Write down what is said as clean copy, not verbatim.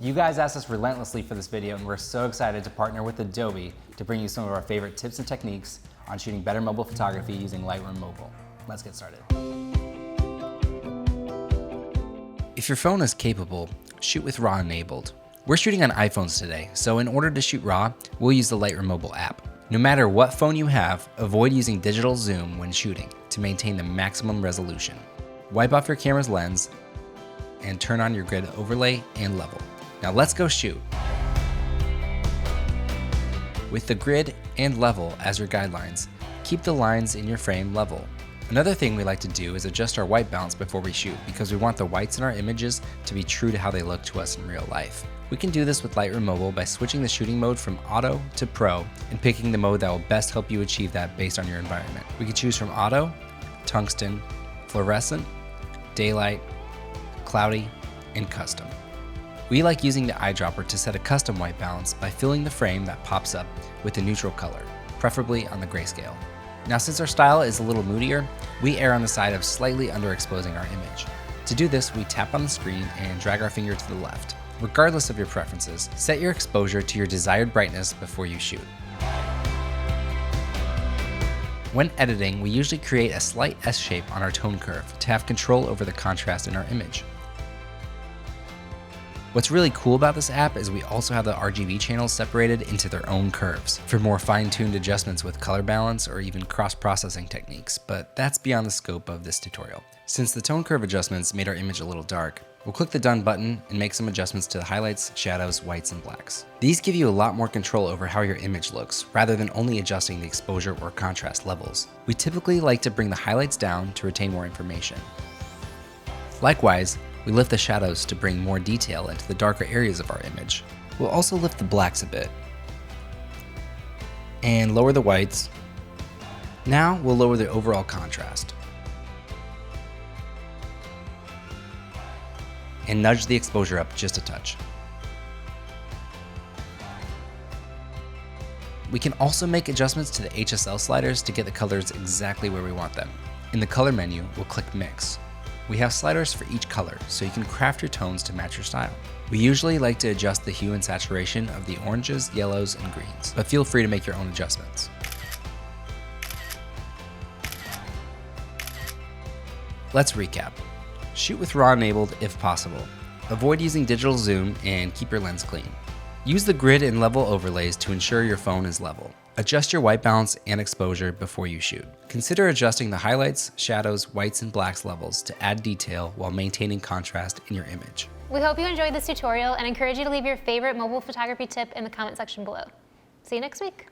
You guys asked us relentlessly for this video, and we're so excited to partner with Adobe to bring you some of our favorite tips and techniques on shooting better mobile photography using Lightroom Mobile. Let's get started. If your phone is capable, shoot with RAW enabled. We're shooting on iPhones today, so in order to shoot RAW, we'll use the Lightroom Mobile app. No matter what phone you have, avoid using digital zoom when shooting to maintain the maximum resolution. Wipe off your camera's lens and turn on your grid overlay and level. Now let's go shoot. With the grid and level as your guidelines, keep the lines in your frame level. Another thing we like to do is adjust our white balance before we shoot because we want the whites in our images to be true to how they look to us in real life. We can do this with Lightroom Mobile by switching the shooting mode from Auto to Pro and picking the mode that will best help you achieve that based on your environment. We can choose from Auto, Tungsten, Fluorescent, Daylight, Cloudy, and Custom. We like using the eyedropper to set a custom white balance by filling the frame that pops up with a neutral color, preferably on the grayscale. Now, since our style is a little moodier, we err on the side of slightly underexposing our image. To do this, we tap on the screen and drag our finger to the left. Regardless of your preferences, set your exposure to your desired brightness before you shoot. When editing, we usually create a slight S shape on our tone curve to have control over the contrast in our image. What's really cool about this app is we also have the RGB channels separated into their own curves for more fine-tuned adjustments with color balance or even cross-processing techniques, but that's beyond the scope of this tutorial. Since the tone curve adjustments made our image a little dark, we'll click the Done button and make some adjustments to the highlights, shadows, whites, and blacks. These give you a lot more control over how your image looks, rather than only adjusting the exposure or contrast levels. We typically like to bring the highlights down to retain more information. Likewise, we lift the shadows to bring more detail into the darker areas of our image. We'll also lift the blacks a bit and lower the whites. Now we'll lower the overall contrast and nudge the exposure up just a touch. We can also make adjustments to the HSL sliders to get the colors exactly where we want them. In the color menu, we'll click Mix. We have sliders for each color, so you can craft your tones to match your style. We usually like to adjust the hue and saturation of the oranges, yellows, and greens, but feel free to make your own adjustments. Let's recap. Shoot with RAW enabled if possible. Avoid using digital zoom and keep your lens clean. Use the grid and level overlays to ensure your phone is level. Adjust your white balance and exposure before you shoot. Consider adjusting the highlights, shadows, whites, and blacks levels to add detail while maintaining contrast in your image. We hope you enjoyed this tutorial and encourage you to leave your favorite mobile photography tip in the comment section below. See you next week.